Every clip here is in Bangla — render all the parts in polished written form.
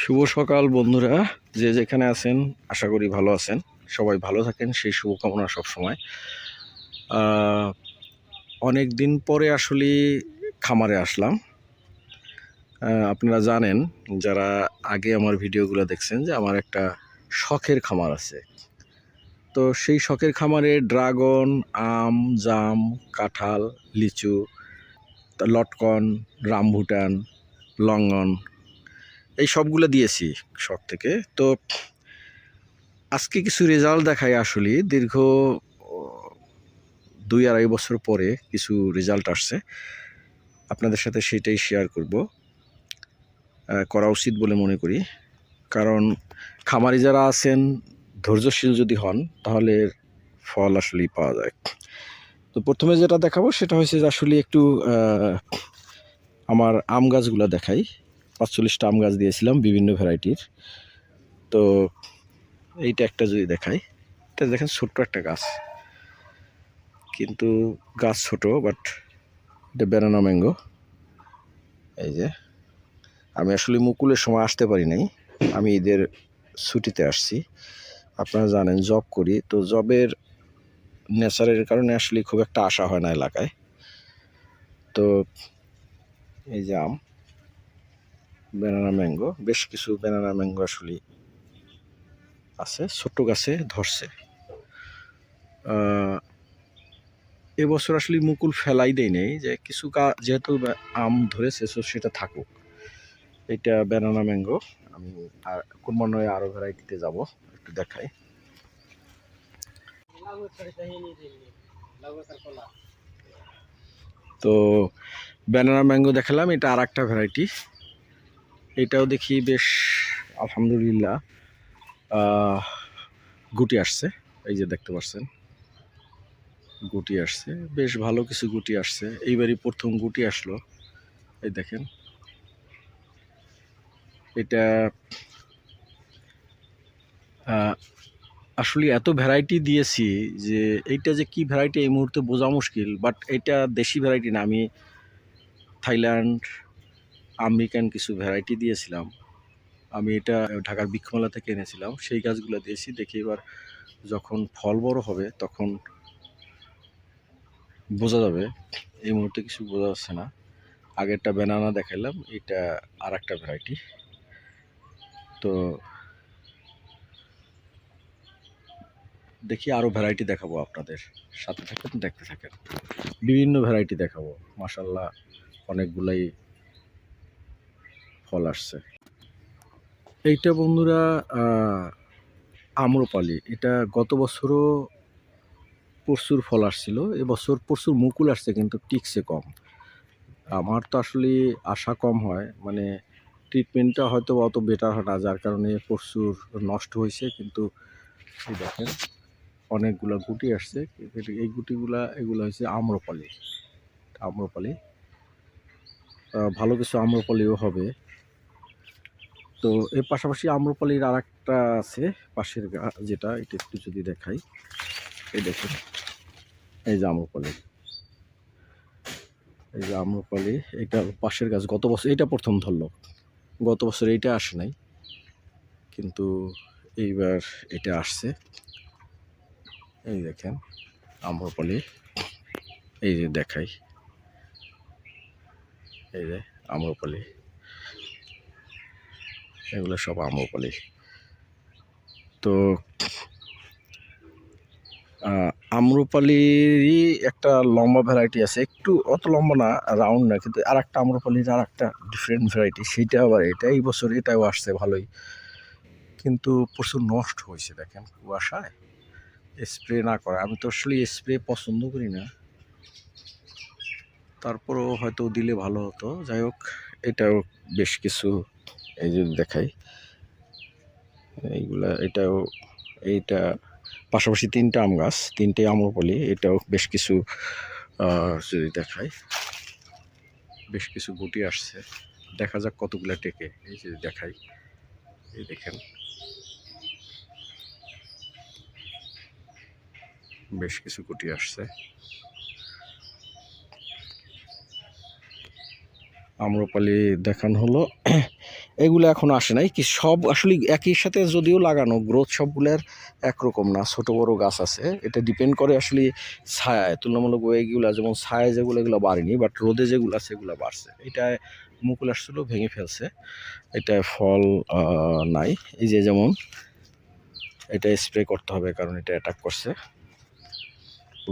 শুভ সকাল বন্ধুরা, যে যেখানে আছেন আশা করি ভালো আছেন। সবাই ভালো থাকেন সেই শুভকামনা সবসময়। অনেক দিন পরে আসলে খামারে আসলাম। আপনারা জানেন, যারা আগে আমার ভিডিওগুলো দেখছেন, যে আমার একটা শখের খামার আছে। তো সেই শখের খামারে ড্রাগন, আম, জাম, কাঁঠাল, লিচু, লটকন, রামভুটান, লঙ্গন, এই সবগুলো দিয়েছি শখ থেকে। তো আজকে কিছু রেজাল্ট দেখায়। আসলে দীর্ঘ 2-2.5 বছর পরে কিছু রেজাল্ট আসছে, আপনাদের সাথে সেটাই শেয়ার করব। করা উচিত বলে মনে করি, কারণ খামারি যারা আছেন ধৈর্যশীল যদি হন তাহলে ফল আসলেই পাওয়া যায়। তো প্রথমে যেটা দেখাবো সেটা হচ্ছে যে আসলে একটু আমার আম গাছগুলো দেখাই। 45টা আম গাছ দিয়েছিলাম বিভিন্ন ভ্যারাইটির। তো এইটা একটা যদি দেখাই, এটা দেখেন ছোট্ট একটা গাছ, কিন্তু গাছ ছোট, বাট এটা ব্যানানা ম্যাঙ্গো। এই যে, আমি আসলে মুকুলের সময় আসতে পারি নাই, আমি ঈদের ছুটিতে আসছি। আপনারা জানেন জব করি, তো জবের নেচারের কারণে আসলে খুব একটা আসা হয় না এলাকায়। তো এই যে আম, ব্যানানা ম্যাঙ্গো, বেশ কিছু ব্যানানা ম্যাঙ্গো আসলে আছে, ছোট্ট গাছে ধরছে। এবছর আসলে মুকুল ফেলাই দেয় নেই, যে কিছু যেহেতু আম ধরেছে তো সেটা থাকুক। এটা ব্যানানা ম্যাঙ্গো। আমি আর ক্রমান্বয়ে আরো ভ্যারাইটিতে যাব, একটু দেখাই। তো ব্যানানা ম্যাঙ্গো দেখালাম, এটা আর একটা ভ্যারাইটি। এটাও দেখি বেশ আলহামদুলিল্লাহ গুটি আসছে। এই যে দেখতে পাচ্ছেন গুটি আসছে, বেশ ভালো কিছু গুটি আসছে। এইবারই প্রথম গুটি আসলো, এই দেখেন। এটা আসলে এত ভ্যারাইটি দিয়েছি যে এইটা যে কি ভ্যারাইটি এই মুহূর্তে বোঝা মুশকিল, বাট এটা দেশি ভ্যারাইটি না। আমি থাইল্যান্ড, আমেরিকান কিছু ভ্যারাইটি দিয়েছিলাম। আমি এটা ঢাকার বৃক্ষমেলা থেকে এনেছিলাম, সেই গাছগুলো দিয়েছি। দেখি এবার যখন ফল বড় হবে তখন বোঝা যাবে। এই মুহূর্তে কিছু বোঝা যাচ্ছে না। আগেরটা ব্যানানা দেখাইলাম, এটা আর একটা ভ্যারাইটি। তো দেখি আরও ভ্যারাইটি দেখাবো আপনাদের, সাথে থাকেন, দেখতে থাকেন। বিভিন্ন ভ্যারাইটি দেখাবো, মাশাল্লাহ অনেকগুলাই ফল আসছে। এইটা বন্ধুরা আম্রপালি। এটা গত বছরও প্রচুর ফল আসছিল, এবছর প্রচুর মুকুল আসছে, কিন্তু টিকছে কম। আমার তো আসলে আশা কম হয়, মানে ট্রিটমেন্টটা হয়তো অত বেটার হয় না, যার কারণে প্রচুর নষ্ট হয়েছে। কিন্তু এই দেখেন অনেকগুলা গুটি আসছে, এই গুটিগুলা এগুলো হচ্ছে আম্রপালি। আম্রপালি ভালো কিছু আম্রপালিও হবে। তো এর পাশাপাশি আম্রপালির আর একটা আছে পাশের যেটা, এটা একটু যদি দেখাই, এই দেখেন, এই যে আম্রপালি, এই যে আম্রপালি। এটা পাশের গাছ, গত বছর এটা প্রথম ধরলো, গত বছর এইটা আসে নাই, কিন্তু এইবার এটা আসছে। এই দেখেন আম্রপালি, এই যে দেখাই, এই যে আম্রপালি, এগুলো সব আম্রপালি। তো আম্রপালিরই একটা লম্বা ভ্যারাইটি আছে, একটু অত লম্বা না, রাউন্ড না, কিন্তু আর একটা আম্রপালির আর একটা ডিফারেন্ট ভ্যারাইটি, সেইটা আবার এটা এই বছর এটাও আসছে ভালোই, কিন্তু প্রচুর নষ্ট হয়েছে। দেখেন কুয়াশায় স্প্রে না করা, আমি তো আসলে স্প্রে পছন্দ করি না, তারপরও হয়তো দিলে ভালো হতো। যাই হোক, এটাও বেশ কিছু, এই যে দেখাই এইগুলা, এটাও, এইটা পাশাপাশি 3টা আম গাছ, 3টে আম্রপালি, এটাও বেশ কিছু যদি দেখাই, বেশ কিছু গুটি আসছে। দেখা যাক কতগুলা টেকে। এই যে দেখাই, এই দেখেন বেশ কিছু গুটি আসছে। আম্রপালি দেখানো হলো। এগুলো এখনো আসে নাই কি, সব আসলে একই সাথে যদিও লাগানো, গ্রোথ সবগুলোর একরকম না, ছোট বড় গাছ আছে। এটা ডিপেন্ড করে আসলে ছায়ায়, তুলনামূলক এইগুলা যেমন ছায়ায় যেগুলো এগুলো বাড়েনি, বাট রোদে যেগুলো আছে এগুলো বাড়ছে। এটা মুকুল আসছিল, ভেঙে ফেলছে, এটা ফল নাই। এই যে যেমন এটা স্প্রে করতে হবে কারণ এটা অ্যাটাক করছে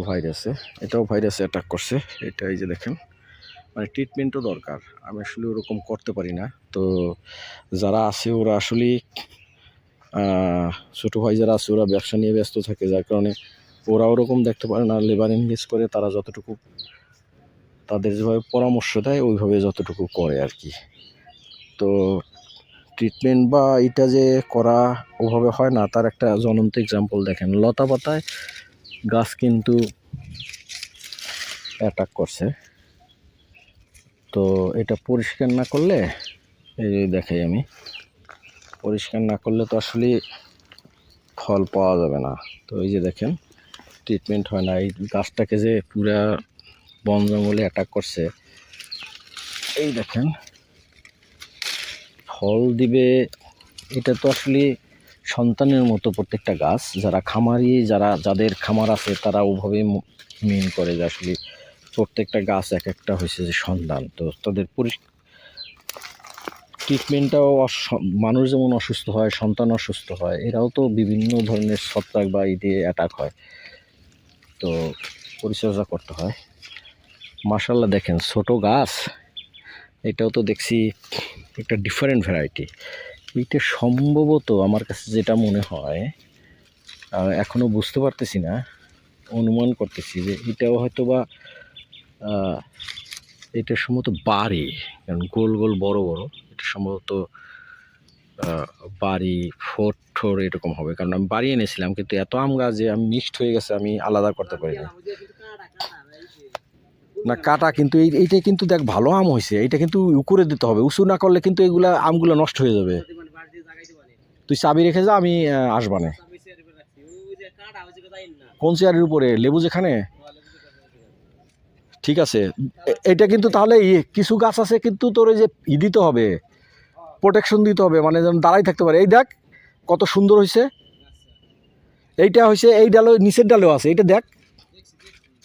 ভাইরাসে, এটাও ভাইরাসে অ্যাটাক করছে। এটা এই যে দেখেন, মানে ট্রিটমেন্টও দরকার, আমি আসলে ওরকম করতে পারি না। তো যারা আছে ওরা আসলে ছোটো ভাই যারা আছে ওরা ব্যবসা নিয়ে ব্যস্ত থাকে, যার কারণে ওরা ওরকম দেখতে পারে না, লেবার এনগেজ করে তারা যতটুকু তাদের যেভাবে পরামর্শ দেয় ওইভাবে যতটুকু করে আর কি। তো ট্রিটমেন্ট বা এটা যে করা ওভাবে হয় না, তার একটা জ্বলন্ত এক্সাম্পল দেখেন, লতা পাতায় গাছ কিন্তু অ্যাটাক করছে। তো এটা পরিষ্কার না করলে, এই যে দেখাই আমি, পরিষ্কার না করলে তো আসলে ফল পাওয়া যাবে না। তো এই যে দেখেন ট্রিটমেন্ট হয় না, এই গাছটাকে যে পুরা বন জঙ্গলে অ্যাটাক করছে। এই দেখেন ফল দিবে, এটা তো আসলে সন্তানের মতো প্রত্যেকটা গাছ। যারা খামারি, যাদের খামার আছে তারা ওভাবে মেন করে যে আসলে প্রত্যেকটা গাছ এক একটা হয়েছে যে সন্তান। তো তাদের ট্রিটমেন্টটাও মানুষ যেমন অসুস্থ হয়, সন্তান অসুস্থ হয়, এরাও তো বিভিন্ন ধরনের ছত্রাক বা দিয়ে অ্যাটাক হয়। তো পরিচর্যা করতে হয়। মাশাআল্লাহ দেখেন ছোট গাছ, এটাও তো দেখছি একটা ডিফারেন্ট ভ্যারাইটি। এইটা সম্ভবত আমার কাছে যেটা মনে হয়, এখনও বুঝতে পারতেছি না, অনুমান করতেছি যে এটাও হয়তো বা এটা সম্ভবত বাড়ি, কারণ গোল গোল বড় বড়, এটা সম্ভবত বাড়ি ফোর ঠোর এরকম হবে, কারণ আমি বাড়ি এনেছিলাম কিন্তু এত আম গাছ যে আমি মিক্সড হয়ে গেছে, আমি আলাদা করতে পারিনি। না কাটা, কিন্তু এইটা কিন্তু দেখ ভালো আম হয়েছে, এইটা কিন্তু করে দিতে হবে, উঁচু না করলে কিন্তু এগুলা আমগুলো নষ্ট হয়ে যাবে। তুই চাবি রেখে যা, আমি আসবানে। কোন চেয়ারের উপরে? লেবু যেখানে? ঠিক আছে, এটা কিন্তু তাহলে কিছু গাছ আছে কিন্তু তোর এই যে দিতে হবে, প্রোটেকশন দিতে হবে, মানে যেন দাঁড়াই থাকতে পারে। এই দেখ কত সুন্দর হয়েছে, এইটা হয়েছে এই ডালে, নিচের ডালেও আছে, এইটা দেখ,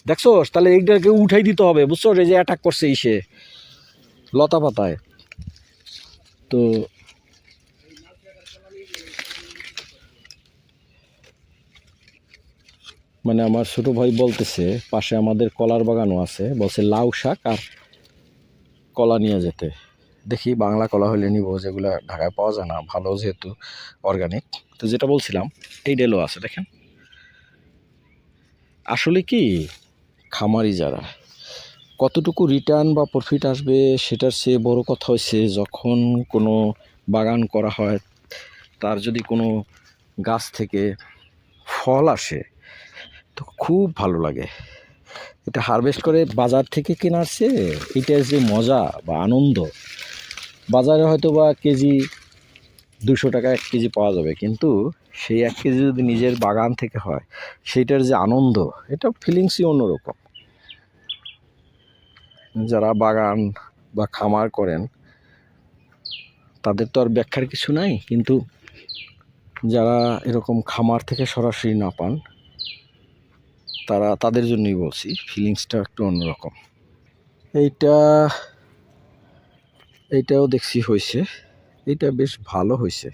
দেখছোস? তাহলে এইটাকে উঠাই দিতে হবে, বুঝছো? এই যে অ্যাটাক করছে ইসে লতা পাতায়। তো মানে আমার ছোট ভাই বলতেছে পাশে আমাদের কলার বাগানও আছে, বলছে লাউ শাক আর কলা নিয়ে যেতে। দেখি বাংলা কলা হলে নিব, যেগুলো ঢাকায় পাওয়া যায় না, ভালো যেহেতু অর্গানিক। তো যেটা বলছিলাম, এই ডেলও আছে দেখেন। আসলে কি খামারি যারা, কতটুকু রিটার্ন বা প্রফিট আসবে সেটার চেয়ে বড় কথা হচ্ছে যখন কোনো বাগান করা হয়, তার যদি কোনো গাছ থেকে ফল আসে তো খুব ভালো লাগে। এটা হারভেস্ট করে বাজার থেকে কেনার চেয়ে এটার যে মজা বা আনন্দ, বাজারে হয়তো বা কেজি 200 টাকা 1 কেজি পাওয়া যাবে, কিন্তু সেই 1 কেজি যদি নিজের বাগান থেকে হয়, সেইটার যে আনন্দ, এটা ফিলিংসই অন্যরকম। যারা বাগান বা খামার করেন তাদের তো আর ব্যাখ্যার কিছু নাই, কিন্তু যারা এরকম খামার থেকে সরাসরি না পান, তাদের জন্যই বলছি, ফিলিংসটা একটু অন্যরকম। এইটাও দেখছি হয়েছে, এটা বেশ ভালো হয়েছে,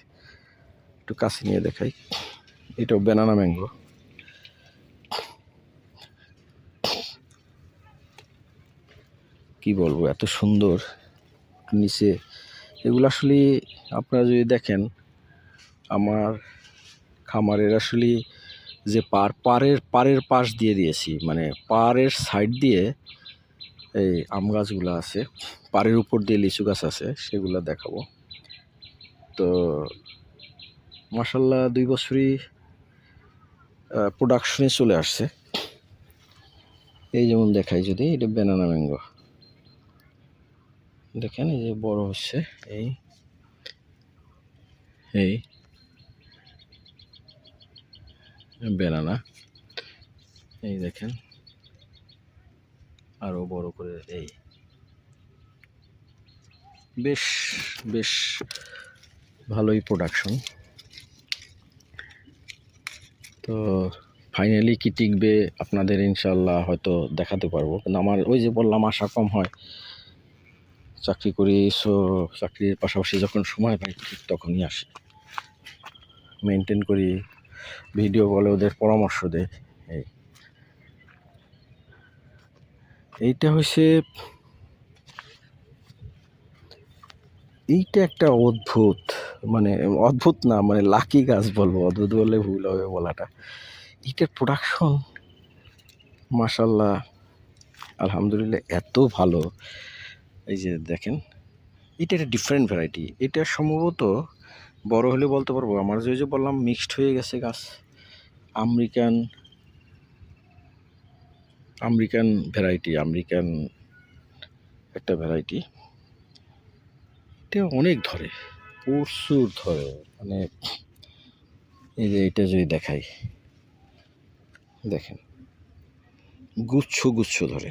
একটু কাছে নিয়ে দেখাই। এটাও ব্যানানা ম্যাঙ্গো, কি বলবো এত সুন্দর নিচে। এগুলো আসলে আপনারা যদি দেখেন, আমার খামারের আসলে যে পাড়ের পাশ দিয়ে দিয়েছি, মানে পাড়ের সাইড দিয়ে এই আম গাছগুলো আছে, পাড়ের উপর দিয়ে লিচু গাছ আছে, সেগুলো দেখাবো। তো মাশাআল্লাহ 2 বছরই প্রোডাকশনে চলে আসছে। এই যেমন দেখাই, যদি এটা ব্যানানা ম্যাঙ্গো দেখেন, এই যে বড় হচ্ছে, এই এই ব্যানানা, এই দেখেন আরো বড় করে, এই বেশ বেশ ভালোই প্রোডাকশন। তো ফাইনালি কি টিকবে আপনাদের ইনশাল্লাহ হয়তো দেখাতে পারবো, কিন্তু আমার ওই যে বললাম আশা কম হয়। চাকরি করি, সো চাকরির পাশাপাশি যখন সময় পাই ঠিক তখনই আসি, মেনটেন করি, ভিডিও বলে ওদের পরামর্শ দেয়। এইটা হচ্ছে, এইটা একটা অদ্ভুত, মানে অদ্ভুত না, মানে লাকি গাছ বলবো, অদ্ভুত বললে ভুল হবে বলাটা। এইটার প্রোডাকশন মাশাল্লাহ আলহামদুলিল্লাহ এত ভালো। এই যে দেখেন, এটা একটা ডিফারেন্ট ভ্যারাইটি। এটা সম্ভবত বড় হলে বলতে পারবো, আমার যে বললাম মিক্সড হয়ে গেছে গাছ, আমেরিকান ভ্যারাইটি, আমেরিকান একটা ভ্যারাইটি। এটা অনেক ধরে, প্রচুর ধরে, মানে এই যে এটা যদি দেখাই, দেখেন গুচ্ছ গুচ্ছ ধরে।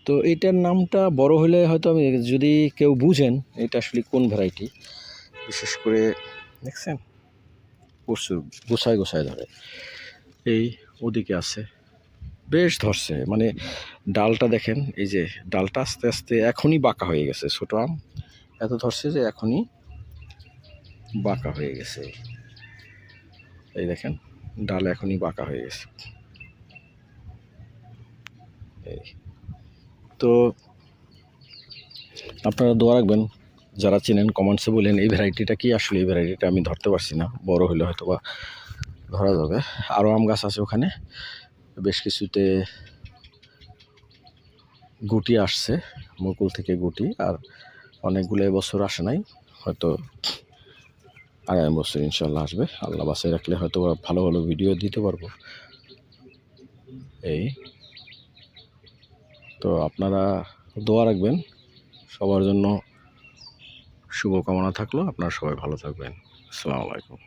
তো এইটার নামটা বড় হলে হয়তো আমি, যদি কেউ বুঝেন এটা আসলে কোন ভ্যারাইটি, বিশেষ করে দেখছেন প্রচুর গোছায় গোছায় ধরে। এই ওদিকে আছে, বেশ ধরছে, মানে ডালটা দেখেন, এই যে ডালটা আস্তে আস্তে এখনই বাঁকা হয়ে গেছে, ছোট আম এত ধরছে যে এখনই বাঁকা হয়ে গেছে। এই দেখেন ডাল এখনই বাঁকা হয়ে গেছে। এই তো আপনারা দোয়া রাখবেন, যারা চেনেন কমেন্টসে বলেন এই ভ্যারাইটিটা কি। আসলে এই ভ্যারাইটিটা আমি ধরতে পারছি না, বড় হলে হয়তো বা ধরা যাবে। আরও আম গাছ আছে ওখানে, বেশ কিছুতে গুটি আসছে, মুকুল থেকে গুটি, আর অনেকগুলো এবছর আসে নাই, হয়তো আগামী বছর ইনশাল্লাহ আসবে। আল্লাহ বাসায় রাখলে হয়তো ভালো ভালো ভিডিও দিতে পারবো। এই তো আপনারা দোয়া রাখবেন, সবার জন্য শুভকামনা থাকলো। আপনারা সবাই ভালো থাকবেন। আসসালামু আলাইকুম।